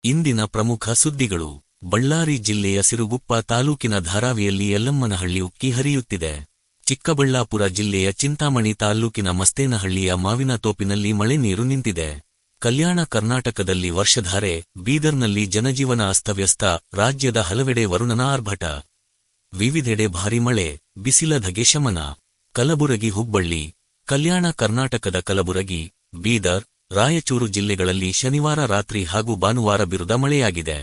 ಇಂದಿನ ಪ್ರಮುಖ ಸುದ್ದಿಗಳು. ಬಳ್ಳಾರಿ ಜಿಲ್ಲೆಯ ಸಿರುಗುಪ್ಪ ತಾಲೂಕಿನ ಧಾರಾವಿಯಲ್ಲಿ ಯಲ್ಲಮ್ಮನಹಳ್ಳಿ ಉಕ್ಕಿ ಹರಿಯುತ್ತಿದೆ. ಚಿಕ್ಕಬಳ್ಳಾಪುರ ಜಿಲ್ಲೆಯ ಚಿಂತಾಮಣಿ ತಾಲ್ಲೂಕಿನ ಮಸ್ತೇನಹಳ್ಳಿಯ ಮಾವಿನ ತೋಪಿನಲ್ಲಿ ಮಳೆ ನೀರು ನಿಂತಿದೆ. ಕಲ್ಯಾಣ ಕರ್ನಾಟಕದಲ್ಲಿ ವರ್ಷಧಾರೆ, ಬೀದರ್ನಲ್ಲಿ ಜನಜೀವನ ಅಸ್ತವ್ಯಸ್ತ, ರಾಜ್ಯದ ಹಲವೆಡೆ ವರುಣನ ಆರ್ಭಟ. ವಿವಿಧೆಡೆ ಭಾರಿ ಮಳೆ, ಬಿಸಿಲ ಧಗೆ ಶಮನ. ಕಲಬುರಗಿ ಹುಬ್ಬಳ್ಳಿ. ಕಲ್ಯಾಣ ಕರ್ನಾಟಕದ ಕಲಬುರಗಿ, ಬೀದರ್, ರಾಯಚೂರು ಜಿಲ್ಲೆಗಳಲ್ಲಿ ಶನಿವಾರ ರಾತ್ರಿ ಹಾಗೂ ಭಾನುವಾರ ಬಿರುದ ಮಳೆಯಾಗಿದೆ.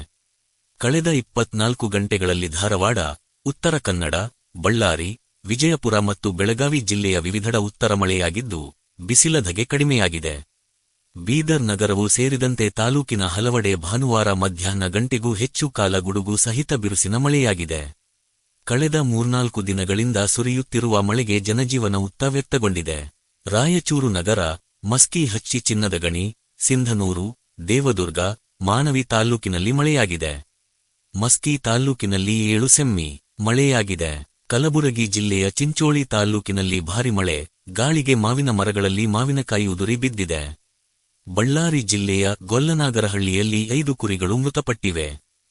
ಕಳೆದ 24 ಗಂಟೆಗಳಲ್ಲಿ ಧಾರವಾಡ, ಉತ್ತರ ಕನ್ನಡ, ಬಳ್ಳಾರಿ, ವಿಜಯಪುರ ಮತ್ತು ಬೆಳಗಾವಿ ಜಿಲ್ಲೆಯ ವಿವಿಧೆಡೆ ಉತ್ತರ ಮಳೆಯಾಗಿದ್ದು, ಬಿಸಿಲ ಧಗೆ ಕಡಿಮೆಯಾಗಿದೆ. ಬೀದರ್ ನಗರವೂ ಸೇರಿದಂತೆ ತಾಲೂಕಿನ ಹಲವೆಡೆ ಭಾನುವಾರ ಮಧ್ಯಾಹ್ನ ಗಂಟೆಗೂ ಹೆಚ್ಚು ಕಾಲ ಗುಡುಗು ಸಹಿತ ಬಿರುಸಿನ ಮಳೆಯಾಗಿದೆ. ಕಳೆದ 3-4 ದಿನಗಳಿಂದ ಸುರಿಯುತ್ತಿರುವ ಮಳೆಗೆ ಜನಜೀವನ ಉತ್ತವ್ಯಕ್ತಗೊಂಡಿದೆ. ರಾಯಚೂರು ನಗರ, ಮಸ್ಕಿ ಹಚ್ಚಿ ಚಿನ್ನದ ಗಣಿ, ಸಿಂಧನೂರು, ದೇವದುರ್ಗ, ಮಾನವಿ ತಾಲ್ಲೂಕಿನಲ್ಲಿ ಮಳೆಯಾಗಿದೆ. ಮಸ್ಕಿ ತಾಲ್ಲೂಕಿನಲ್ಲಿ 7 ಸೆಂಮಿ ಮಳೆಯಾಗಿದೆ. ಕಲಬುರಗಿ ಜಿಲ್ಲೆಯ ಚಿಂಚೋಳಿ ತಾಲ್ಲೂಕಿನಲ್ಲಿ ಭಾರಿ ಮಳೆ, ಗಾಳಿಗೆ ಮಾವಿನ ಮರಗಳಲ್ಲಿ ಮಾವಿನಕಾಯಿ ಉದುರಿ ಬಿದ್ದಿದೆ. ಬಳ್ಳಾರಿ ಜಿಲ್ಲೆಯ ಗೊಲ್ಲನಾಗರಹಳ್ಳಿಯಲ್ಲಿ 5 ಕುರಿಗಳು ಮೃತಪಟ್ಟಿವೆ.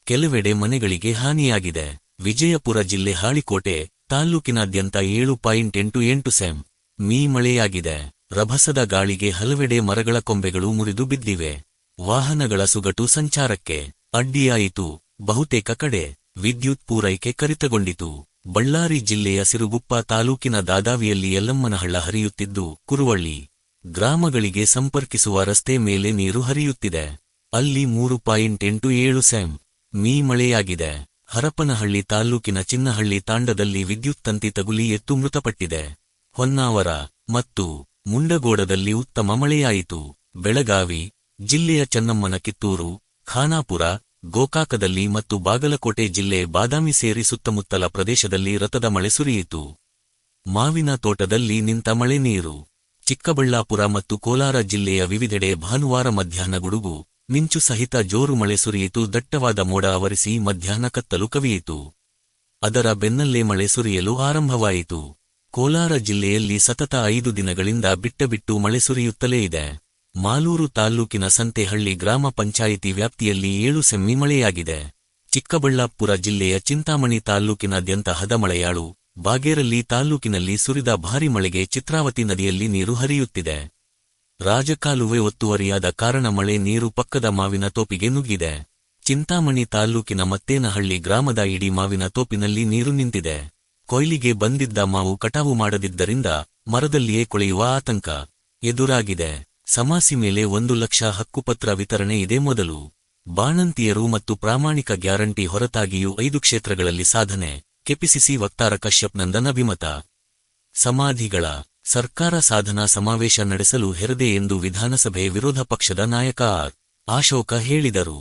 ಕೆಲವೆಡೆ ಮನೆಗಳಿಗೆ ಹಾನಿಯಾಗಿದೆ. ವಿಜಯಪುರ ಜಿಲ್ಲೆ ಹಾಳಿಕೋಟೆ ತಾಲ್ಲೂಕಿನಾದ್ಯಂತ 7.88 ಸೆಂ.ಮೀ ಮಳೆಯಾಗಿದೆ. ರಭಸದ ಗಾಳಿಗೆ ಹಲವೆಡೆ ಮರಗಳ ಕೊಂಬೆಗಳು ಮುರಿದು ಬಿದ್ದಿವೆ. ವಾಹನಗಳ ಸುಗಟು ಸಂಚಾರಕ್ಕೆ ಅಡ್ಡಿಯಾಯಿತು. ಬಹುತೇಕ ಕಡೆ ವಿದ್ಯುತ್ ಪೂರೈಕೆ ಕಡಿತಗೊಂಡಿತು. ಬಳ್ಳಾರಿ ಜಿಲ್ಲೆಯ ಸಿರುಗುಪ್ಪ ತಾಲೂಕಿನ ದಾದಾವಿಯಲ್ಲಿ ಯಲ್ಲಮ್ಮನಹಳ್ಳ ಹರಿಯುತ್ತಿದ್ದು, ಕುರುವಳ್ಳಿ ಗ್ರಾಮಗಳಿಗೆ ಸಂಪರ್ಕಿಸುವ ರಸ್ತೆ ಮೇಲೆ ನೀರು ಹರಿಯುತ್ತಿದೆ. ಅಲ್ಲಿ 3.87 ಸೆಂ.ಮೀ ಮಳೆಯಾಗಿದೆ. ಹರಪನಹಳ್ಳಿ ತಾಲ್ಲೂಕಿನ ಚಿನ್ನಹಳ್ಳಿ ತಾಂಡದಲ್ಲಿ ವಿದ್ಯುತ್ ತಂತಿ ತಗುಲಿ ಎತ್ತು ಮೃತಪಟ್ಟಿದೆ. ಹೊನ್ನಾವರ ಮತ್ತು ಮುಂಡಗೋಡದಲ್ಲಿ ಉತ್ತಮ ಮಳೆಯಾಯಿತು. ಬೆಳಗಾವಿ ಜಿಲ್ಲೆಯ ಚನ್ನಮ್ಮನ ಕಿತ್ತೂರು, ಖಾನಾಪುರ, ಗೋಕಾಕದಲ್ಲಿ ಮತ್ತು ಬಾಗಲಕೋಟೆ ಜಿಲ್ಲೆ ಬಾದಾಮಿ ಸೇರಿ ಸುತ್ತಮುತ್ತಲ ಪ್ರದೇಶದಲ್ಲಿ ರಥದ ಮಳೆ ಸುರಿಯಿತು. ಮಾವಿನ ತೋಟದಲ್ಲಿ ನಿಂತ ಮಳೆ ನೀರು. ಚಿಕ್ಕಬಳ್ಳಾಪುರ ಮತ್ತು ಕೋಲಾರ ಜಿಲ್ಲೆಯ ವಿವಿಧೆಡೆ ಭಾನುವಾರ ಮಧ್ಯಾಹ್ನ ಗುಡುಗು, ಮಿಂಚು ಸಹಿತ ಜೋರು ಮಳೆ ಸುರಿಯಿತು. ದಟ್ಟವಾದ ಮೋಡ ಆವರಿಸಿ ಮಧ್ಯಾಹ್ನ ಕತ್ತಲು ಕವಿಯಿತು. ಅದರ ಬೆನ್ನಲ್ಲೇ ಮಳೆ ಸುರಿಯಲು ಆರಂಭವಾಯಿತು. ಕೋಲಾರ ಜಿಲ್ಲೆಯಲ್ಲಿ ಸತತ 5 ದಿನಗಳಿಂದ ಬಿಟ್ಟಬಿಟ್ಟು ಮಳೆ ಸುರಿಯುತ್ತಲೇ ಇದೆ. ಮಾಲೂರು ತಾಲ್ಲೂಕಿನ ಸಂತೆಹಳ್ಳಿ ಗ್ರಾಮ ಪಂಚಾಯಿತಿ ವ್ಯಾಪ್ತಿಯಲ್ಲಿ 7 ಸೆಂಮಿ ಮಳೆಯಾಗಿದೆ. ಚಿಕ್ಕಬಳ್ಳಾಪುರ ಜಿಲ್ಲೆಯ ಚಿಂತಾಮಣಿ ತಾಲ್ಲೂಕಿನಾದ್ಯಂತ ಹದ ಮಳೆಯಾಳು. ಬಾಗೇರಳ್ಳಿ ತಾಲ್ಲೂಕಿನಲ್ಲಿ ಸುರಿದ ಭಾರಿ ಮಳೆಗೆ ಚಿತ್ರಾವತಿ ನದಿಯಲ್ಲಿ ನೀರು ಹರಿಯುತ್ತಿದೆ. ರಾಜಕಾಲುವೆ ಒತ್ತುವರಿಯಾದ ಕಾರಣ ಮಳೆ ನೀರು ಪಕ್ಕದ ಮಾವಿನ ತೋಪಿಗೆ ನುಗ್ಗಿದೆ. ಚಿಂತಾಮಣಿ ತಾಲ್ಲೂಕಿನ ಮತ್ತೇನಹಳ್ಳಿ ಗ್ರಾಮದ ಇಡೀ ಮಾವಿನ ತೋಪಿನಲ್ಲಿ ನೀರು ನಿಂತಿದೆ. ಕೊಯ್ಲಿಗೆ ಬಂದಿದ್ದ ಮಾವು ಕಟಾವು ಮಾಡದಿದ್ದರಿಂದ ಮರದಲ್ಲಿಯೇ ಕೊಳೆಯುವ ಆತಂಕ ಎದುರಾಗಿದೆ. ಸಮಾಸಿ ಮೇಲೆ 1 ಲಕ್ಷ ಹಕ್ಕುಪತ್ರ ವಿತರಣೆ ಇದೇ ಮೊದಲು. ಬಾಣಂತಿಯರು ಮತ್ತು ಪ್ರಾಮಾಣಿಕ ಗ್ಯಾರಂಟಿ ಹೊರತಾಗಿಯೂ 5 ಕ್ಷೇತ್ರಗಳಲ್ಲಿ ಸಾಧನೆ. ಕೆಪಿಸಿಸಿ ವಕ್ತಾರ ಕಶ್ಯಪ್ ನಂದನ್ ಅಭಿಮತ. ಸಮಾಧಿಗಳ ಸರ್ಕಾರ ಸಾಧನಾ ಸಮಾವೇಶ ನಡೆಸಲು ಹೆರದೆ ಎಂದು ವಿಧಾನಸಭೆ ವಿರೋಧ ಪಕ್ಷದ ನಾಯಕ ಆರ್. ಅಶೋಕ ಹೇಳಿದರು.